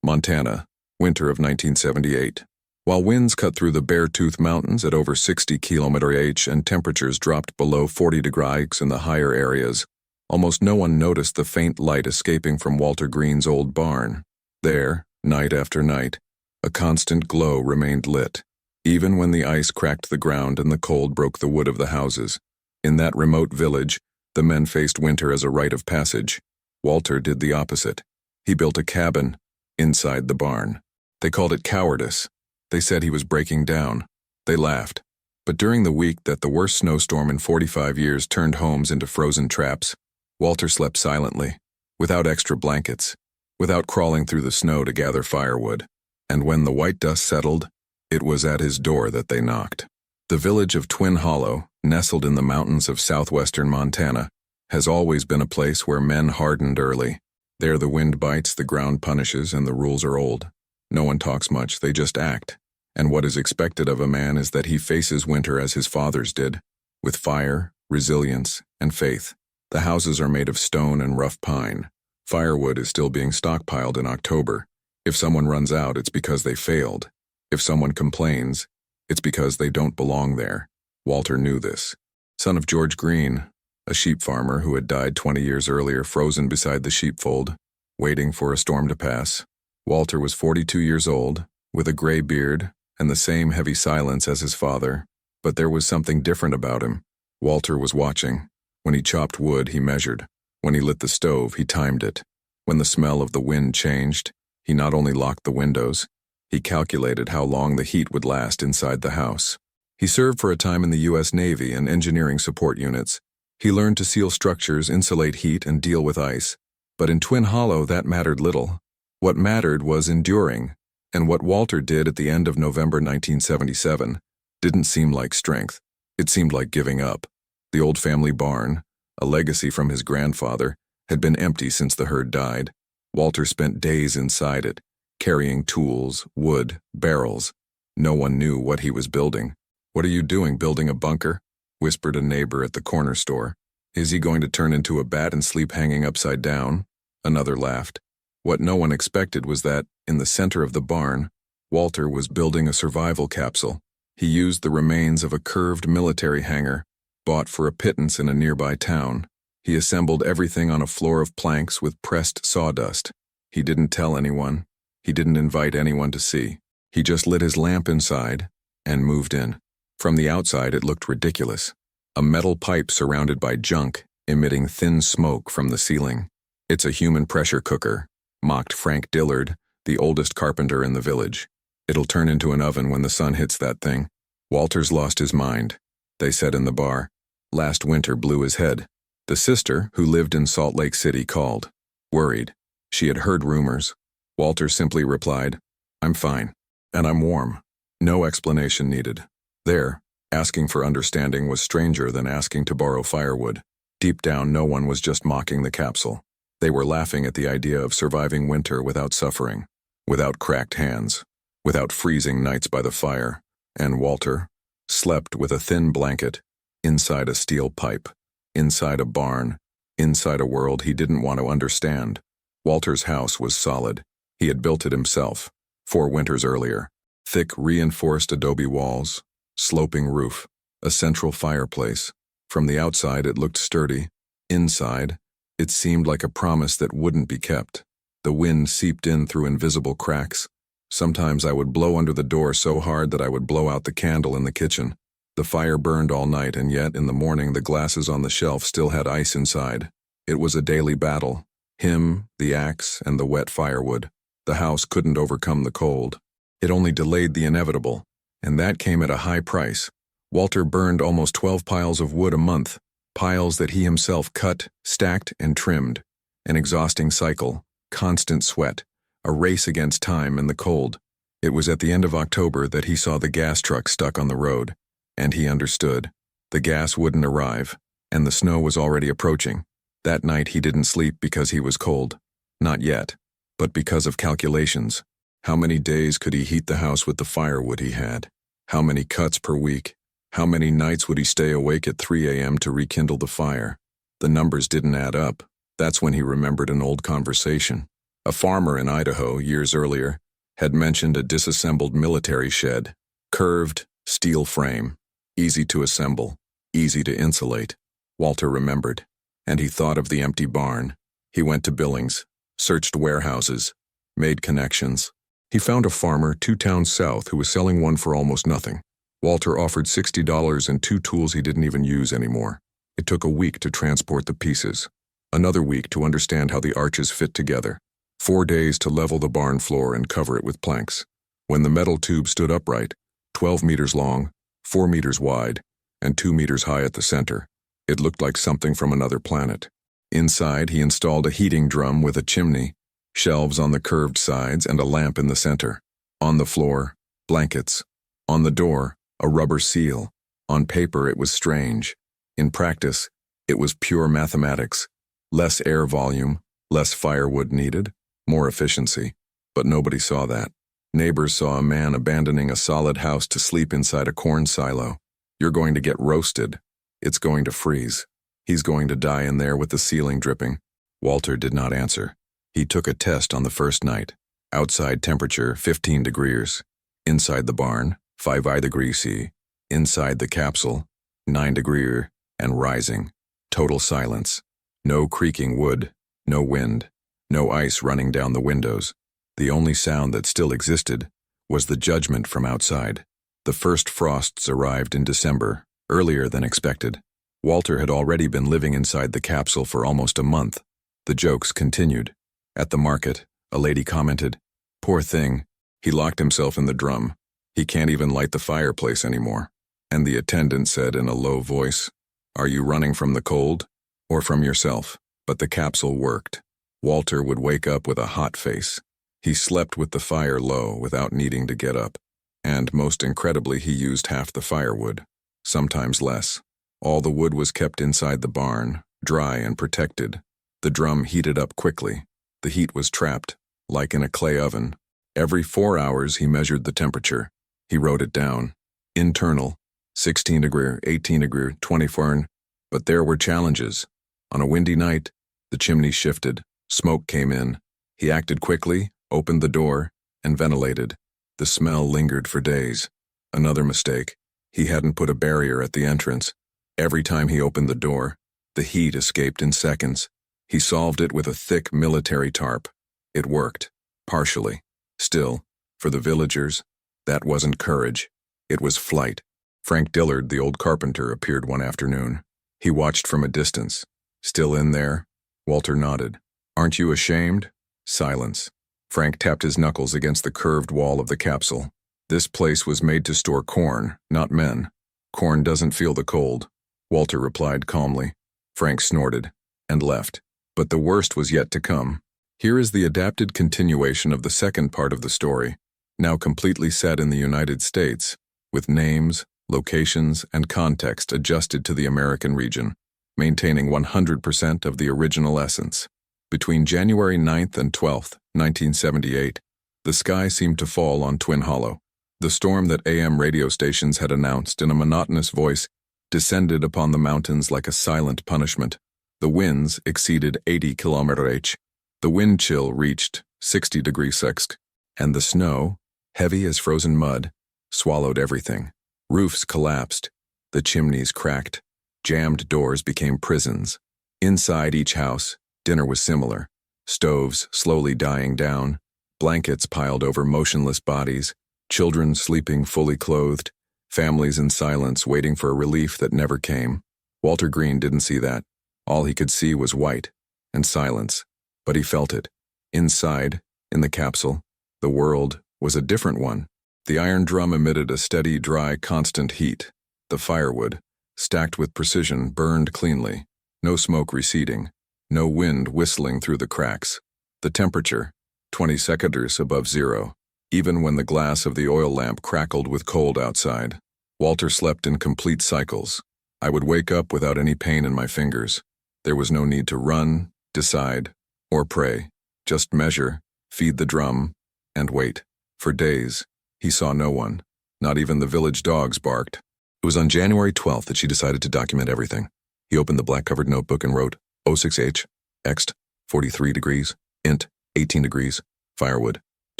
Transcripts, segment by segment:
Montana, winter of 1978. While winds cut through the Beartooth Mountains at over 60 km/h and temperatures dropped below 40 degrees in the higher areas, almost no one noticed the faint light escaping from Walter Green's old barn. There, night after night, a constant glow remained lit, even when the ice cracked the ground and the cold broke the wood of the houses. In that remote village, the men faced winter as a rite of passage. Walter did the opposite. He built a cabin inside the barn. They called it cowardice. They said he was breaking down. They laughed. But during the week that the worst snowstorm in 45 years turned homes into frozen traps, Walter slept silently, without extra blankets, without crawling through the snow to gather firewood. And when the white dust settled, it was at his door that they knocked. The village of Twin Hollow, nestled in the mountains of southwestern Montana, has always been a place where men hardened early. There the wind bites, the ground punishes, and the rules are old. No one talks much, they just act. And what is expected of a man is that he faces winter as his fathers did, with fire, resilience, and faith. The houses are made of stone and rough pine. Firewood is still being stockpiled in October. If someone runs out, it's because they failed. If someone complains, it's because they don't belong there. Walter knew this. Son of George Green, a sheep farmer who had died 20 years earlier, frozen beside the sheepfold, waiting for a storm to pass. Walter was 42 years old, with a gray beard and the same heavy silence as his father, but there was something different about him. Walter was watching. When he chopped wood, he measured. When he lit the stove, he timed it. When the smell of the wind changed, he not only locked the windows, he calculated how long the heat would last inside the house. He served for a time in the U.S. Navy and engineering support units. He learned to seal structures, insulate heat, and deal with ice. But in Twin Hollow, that mattered little. What mattered was enduring, and what Walter did at the end of November 1977 didn't seem like strength. It seemed like giving up. The old family barn, a legacy from his grandfather, had been empty since the herd died. Walter spent days inside it, carrying tools, wood, barrels. No one knew what he was building. "What are you doing, building a bunker?" whispered a neighbor at the corner store. "Is he going to turn into a bat and sleep hanging upside down?" Another laughed. What no one expected was that, in the center of the barn, Walter was building a survival capsule. He used the remains of a curved military hangar, bought for a pittance in a nearby town. He assembled everything on a floor of planks with pressed sawdust. He didn't tell anyone. He didn't invite anyone to see. He just lit his lamp inside and moved in. From the outside, it looked ridiculous. A metal pipe surrounded by junk, emitting thin smoke from the ceiling. "It's a human pressure cooker," mocked Frank Dillard, the oldest carpenter in the village. "It'll turn into an oven when the sun hits that thing." Walter's lost his mind, they said in the bar. Last winter blew his head. The sister, who lived in Salt Lake City, called, worried. She had heard rumors. Walter simply replied, "I'm fine, and I'm warm." No explanation needed. There, asking for understanding was stranger than asking to borrow firewood. Deep down, no one was just mocking the capsule. They were laughing at the idea of surviving winter without suffering, without cracked hands, without freezing nights by the fire. And Walter slept with a thin blanket, inside a steel pipe, inside a barn, inside a world he didn't want to understand. Walter's house was solid. He had built it himself, 4 winters earlier. Thick, reinforced adobe walls, sloping roof, a central fireplace. From the outside, it looked sturdy. Inside, it seemed like a promise that wouldn't be kept. The wind seeped in through invisible cracks. Sometimes I would blow under the door so hard that I would blow out the candle in the kitchen. The fire burned all night, and yet in the morning the glasses on the shelf still had ice inside. It was a daily battle. Him, the axe, and the wet firewood. The house couldn't overcome the cold. It only delayed the inevitable, and that came at a high price. Walter burned almost 12 piles of wood a month, piles that he himself cut, stacked, and trimmed. An exhausting cycle, constant sweat, a race against time and the cold. It was at the end of October that he saw the gas truck stuck on the road, and he understood. The gas wouldn't arrive, and the snow was already approaching. That night he didn't sleep because he was cold. Not yet, but because of calculations. How many days could he heat the house with the firewood he had? How many cuts per week? How many nights would he stay awake at 3 a.m. to rekindle the fire? The numbers didn't add up. That's when he remembered an old conversation. A farmer in Idaho, years earlier, had mentioned a disassembled military shed, curved, steel frame, easy to assemble, easy to insulate. Walter remembered, and he thought of the empty barn. He went to Billings, searched warehouses, made connections. He found a farmer 2 towns south who was selling one for almost nothing. Walter offered $60 and 2 tools he didn't even use anymore. It took a week to transport the pieces, another week to understand how the arches fit together, 4 days to level the barn floor and cover it with planks. When the metal tube stood upright, 12 meters long, 4 meters wide, and 2 meters high at the center, it looked like something from another planet. Inside, he installed a heating drum with a chimney, shelves on the curved sides, and a lamp in the center. On the floor, blankets. On the door, a rubber seal. On paper, it was strange. In practice, it was pure mathematics. Less air volume, less firewood needed, more efficiency. But nobody saw that. Neighbors saw a man abandoning a solid house to sleep inside a corn silo. You're going to get roasted. It's going to freeze. He's going to die in there with the ceiling dripping. Walter did not answer. He took a test on the first night. Outside temperature, 15 degrees. Inside the barn, 5 degrees C. Inside the capsule, 9 degrees and rising. Total silence. No creaking wood, no wind, no ice running down the windows. The only sound that still existed was the judgment from outside. The first frosts arrived in December, earlier than expected. Walter had already been living inside the capsule for almost a month. The jokes continued. At the market, a lady commented, "Poor thing, he locked himself in the drum. He can't even light the fireplace anymore." And the attendant said in a low voice, "Are you running from the cold or from yourself?" But the capsule worked. Walter would wake up with a hot face. He slept with the fire low without needing to get up. And most incredibly, he used half the firewood, sometimes less. All the wood was kept inside the barn, dry and protected. The drum heated up quickly. The heat was trapped, like in a clay oven. Every 4 hours he measured the temperature. He wrote it down. Internal, 16 degrees, 18 degrees, 24. But there were challenges. On a windy night, the chimney shifted. Smoke came in. He acted quickly, opened the door, and ventilated. The smell lingered for days. Another mistake. He hadn't put a barrier at the entrance. Every time he opened the door, the heat escaped in seconds. He solved it with a thick military tarp. It worked, partially. Still, for the villagers, that wasn't courage. It was flight. Frank Dillard, the old carpenter, appeared one afternoon. He watched from a distance. "Still in there?" Walter nodded. "Aren't you ashamed?" Silence. Frank tapped his knuckles against the curved wall of the capsule. "This place was made to store corn, not men. Corn doesn't feel the cold," Walter replied calmly. Frank snorted and left. But the worst was yet to come. Here is the adapted continuation of the second part of the story, now completely set in the United States, with names, locations, and context adjusted to the American region, maintaining 100% of the original essence. Between January 9th and 12th, 1978, the sky seemed to fall on Twin Hollow. The storm that AM radio stations had announced in a monotonous voice descended upon the mountains like a silent punishment. The winds exceeded 80 km/h. The wind chill reached 60 degrees Celsius, and the snow, heavy as frozen mud, swallowed everything. Roofs collapsed, the chimneys cracked, jammed doors became prisons. Inside each house, dinner was similar. Stoves slowly dying down, blankets piled over motionless bodies, children sleeping fully clothed, families in silence waiting for a relief that never came. Walter Green didn't see that. All he could see was white and silence, but he felt it. Inside, in the capsule, the world was a different one. The iron drum emitted a steady, dry, constant heat. The firewood, stacked with precision, burned cleanly. No smoke receding, no wind whistling through the cracks. The temperature, 20 seconds above zero, even when the glass of the oil lamp crackled with cold outside. Walter slept in complete cycles. I would wake up without any pain in my fingers. There was no need to run, decide, or pray. Just measure, feed the drum, and wait. For days, he saw no one. Not even the village dogs barked. It was on January 12th that she decided to document everything. He opened the black-covered notebook and wrote 06H, Ext, 43 degrees, int, 18 degrees. Firewood,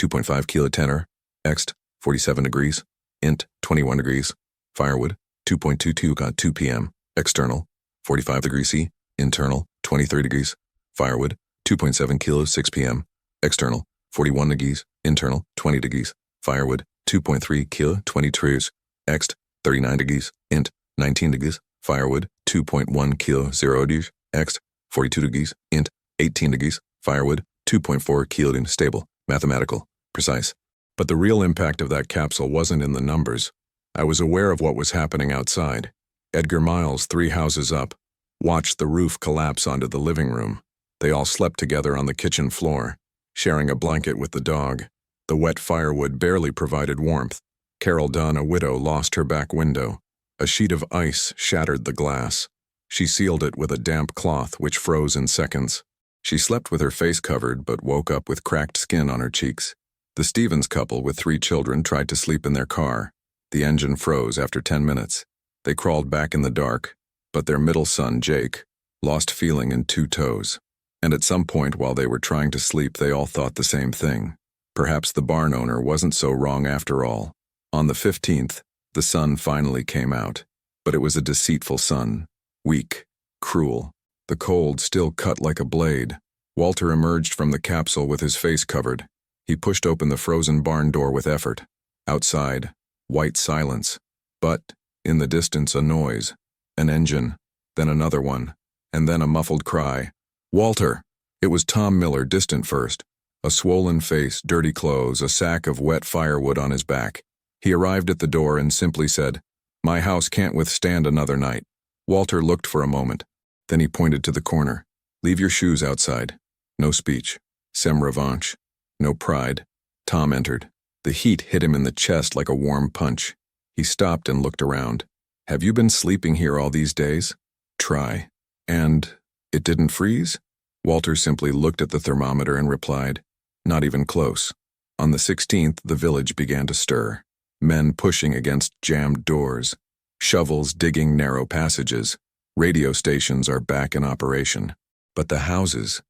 2.5 kilotenor. Ext, 47 degrees. Int, 21 degrees. Firewood, 2.22 got 2 p.m. External, 45 degrees C. Internal, 23 degrees. Firewood, 2.7 kilos, 6 p.m. External, 41 degrees. Internal, 20 degrees. Firewood, 2.3 kilo, 20 trees. Ext, 39 degrees. Int, 19 degrees. Firewood, 2.1 kilo, 0 degrees. Ext, 42 degrees. Int, 18 degrees. Firewood, 2.4 kilo, stable, mathematical, precise. But the real impact of that capsule wasn't in the numbers. I was aware of what was happening outside. Edgar Miles, 3 houses up, watched the roof collapse onto the living room. They all slept together on the kitchen floor, sharing a blanket with the dog. The wet firewood barely provided warmth. Carol Dunn, a widow, lost her back window. A sheet of ice shattered the glass. She sealed it with a damp cloth which froze in seconds. She slept with her face covered but woke up with cracked skin on her cheeks. The Stevens couple with 3 children tried to sleep in their car. The engine froze after 10 minutes. They crawled back in the dark, but their middle son, Jake, lost feeling in 2 toes. And at some point while they were trying to sleep, they all thought the same thing. Perhaps the barn owner wasn't so wrong after all. On the 15th, the sun finally came out, but it was a deceitful sun, weak, cruel. The cold still cut like a blade. Walter emerged from the capsule with his face covered. He pushed open the frozen barn door with effort. Outside, white silence. But, in the distance, a noise. An engine, then another one, and then a muffled cry. "Walter!" It was Tom Miller, distant first. A swollen face, dirty clothes, a sack of wet firewood on his back. He arrived at the door and simply said, "My house can't withstand another night." Walter looked for a moment. Then he pointed to the corner. "Leave your shoes outside." No speech. Sem revanche. No pride. Tom entered. The heat hit him in the chest like a warm punch. He stopped and looked around. "Have you been sleeping here all these days?" "Try." "And it didn't freeze?" Walter simply looked at the thermometer and replied, "Not even close." On the 16th, the village began to stir. Men pushing against jammed doors. Shovels digging narrow passages. Radio stations are back in operation. But the houses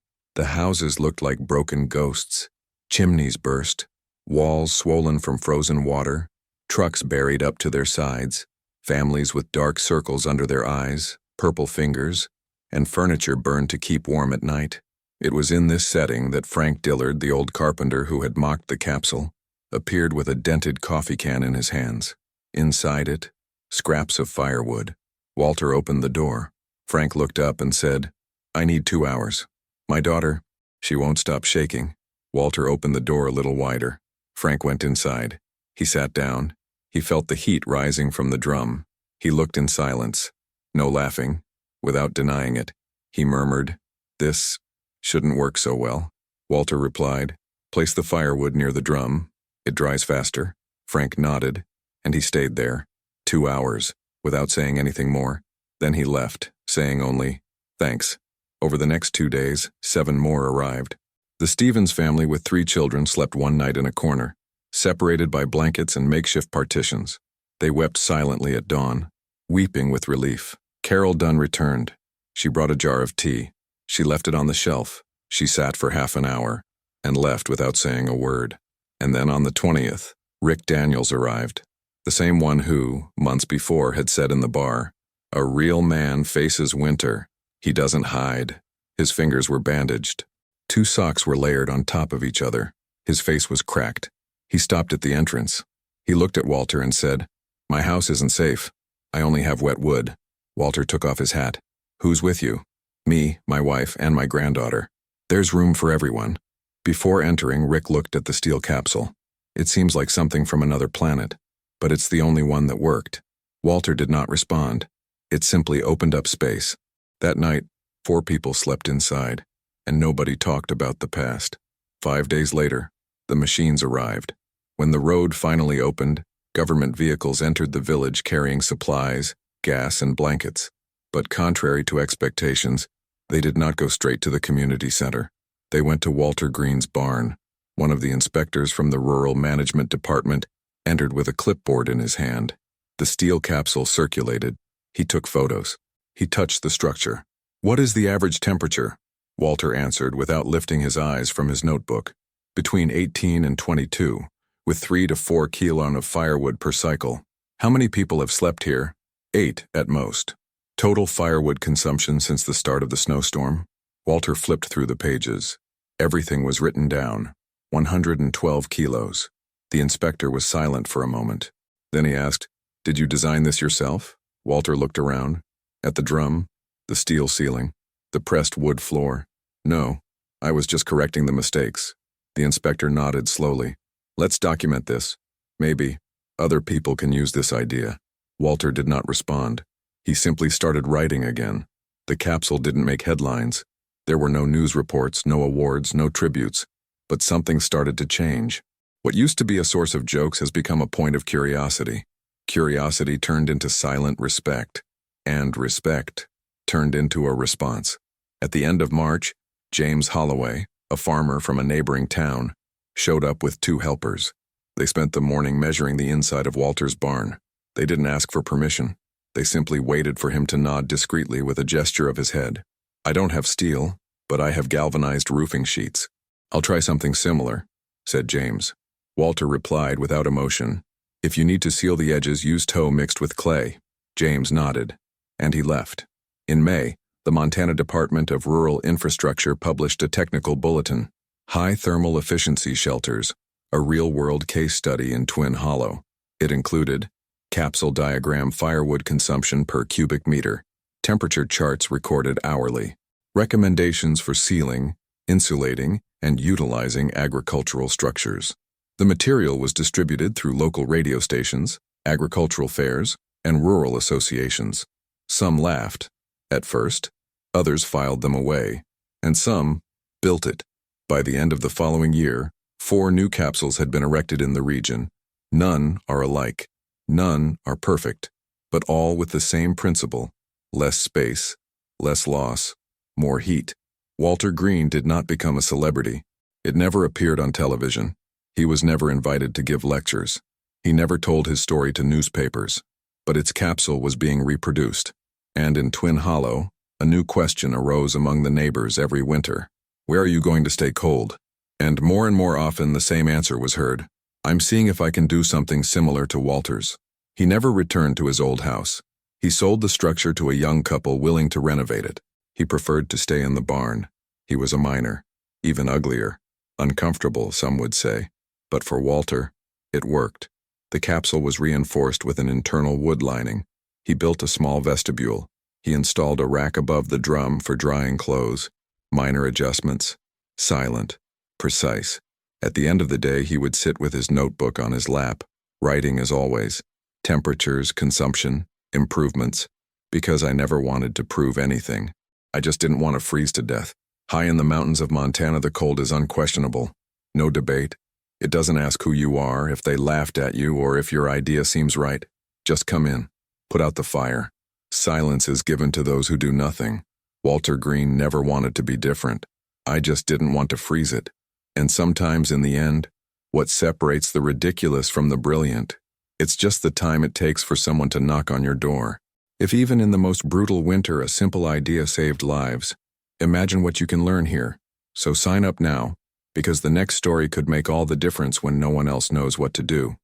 looked like broken ghosts. Chimneys burst. Walls swollen from frozen water. Trucks buried up to their sides. Families with dark circles under their eyes, purple fingers, and furniture burned to keep warm at night. It was in this setting that Frank Dillard, the old carpenter who had mocked the capsule, appeared with a dented coffee can in his hands. Inside it, scraps of firewood. Walter opened the door. Frank looked up and said, "I need 2 hours. My daughter, she won't stop shaking." Walter opened the door a little wider. Frank went inside. He sat down. He felt the heat rising from the drum. He looked in silence. No laughing. Without denying it, he murmured, "This shouldn't work so well." Walter replied, "Place the firewood near the drum. It dries faster." Frank nodded, and he stayed there. 2 hours, without saying anything more. Then he left, saying only, "Thanks." Over the next 2 days, 7 more arrived. The Stevens family with 3 children slept one night in a corner, separated by blankets and makeshift partitions. They wept silently at dawn, weeping with relief. Carol Dunn returned. She brought a jar of tea. She left it on the shelf. She sat for half an hour, and left without saying a word. And then on the 20th, Rick Daniels arrived. The same one who, months before, had said in the bar, "A real man faces winter. He doesn't hide." His fingers were bandaged. 2 socks were layered on top of each other. His face was cracked. He stopped at the entrance. He looked at Walter and said, "My house isn't safe. I only have wet wood." Walter took off his hat. "Who's with you?" "Me, my wife, and my granddaughter." "There's room for everyone." Before entering, Rick looked at the steel capsule. "It seems like something from another planet, but it's the only one that worked." Walter did not respond. It simply opened up space. That night, 4 people slept inside, and nobody talked about the past. 5 days later, the machines arrived. When the road finally opened, government vehicles entered the village carrying supplies, gas, and blankets. But contrary to expectations, they did not go straight to the community center. They went to Walter Green's barn. One of the inspectors from the Rural Management Department entered with a clipboard in his hand. The steel capsule circulated. He took photos. He touched the structure. "What is the average temperature?" Walter answered without lifting his eyes from his notebook. Between 18 and 22, with 3 to 4 kilon of firewood per cycle. How many people have slept here? 8 at most. Total firewood consumption since the start of the snowstorm? Walter flipped through the pages. Everything was written down. 112 kilos. The inspector was silent for a moment. Then he asked, "Did you design this yourself?" Walter looked around. At the drum, the steel ceiling, the pressed wood floor. "No, I was just correcting the mistakes." The inspector nodded slowly. "Let's document this. Maybe other people can use this idea." Walter did not respond. He simply started writing again. The capsule didn't make headlines. There were no news reports, no awards, no tributes. But something started to change. What used to be a source of jokes has become a point of curiosity. Curiosity turned into silent respect. And respect turned into a response. At the end of March, James Holloway, a farmer from a neighboring town, showed up with 2 helpers. They spent the morning measuring the inside of Walter's barn. They didn't ask for permission. They simply waited for him to nod discreetly with a gesture of his head. "I don't have steel, but I have galvanized roofing sheets. I'll try something similar," said James. Walter replied without emotion, "If you need to seal the edges, use tow mixed with clay." James nodded, and he left. In May, the Montana Department of Rural Infrastructure published a technical bulletin, High Thermal Efficiency Shelters, a real-world case study in Twin Hollow. It included capsule diagram firewood consumption per cubic meter, temperature charts recorded hourly, recommendations for sealing, insulating, and utilizing agricultural structures. The material was distributed through local radio stations, agricultural fairs, and rural associations. Some laughed, at first, others filed them away, and some built it. By the end of the following year, 4 new capsules had been erected in the region. None are alike. None are perfect, but all with the same principle: less space, less loss, more heat. Walter Green did not become a celebrity. It never appeared on television. He was never invited to give lectures. He never told his story to newspapers. But its capsule was being reproduced. And in Twin Hollow, a new question arose among the neighbors every winter. "Where are you going to stay cold?" And more often the same answer was heard: "I'm seeing if I can do something similar to Walter's." He never returned to his old house. He sold the structure to a young couple willing to renovate it. He preferred to stay in the barn. He was a miner, even uglier. Uncomfortable, some would say. But for Walter, it worked. The capsule was reinforced with an internal wood lining. He built a small vestibule. He installed a rack above the drum for drying clothes. Minor adjustments. Silent. Precise. At the end of the day, he would sit with his notebook on his lap, writing as always. Temperatures, consumption, improvements. Because I never wanted to prove anything. I just didn't want to freeze to death. High in the mountains of Montana, the cold is unquestionable. No debate. It doesn't ask who you are, if they laughed at you, or if your idea seems right. Just come in. Put out the fire. Silence is given to those who do nothing. Walter Green never wanted to be different. I just didn't want to freeze it. And sometimes, in the end, what separates the ridiculous from the brilliant? It's just the time it takes for someone to knock on your door. If even in the most brutal winter a simple idea saved lives, imagine what you can learn here. So sign up now, because the next story could make all the difference when no one else knows what to do.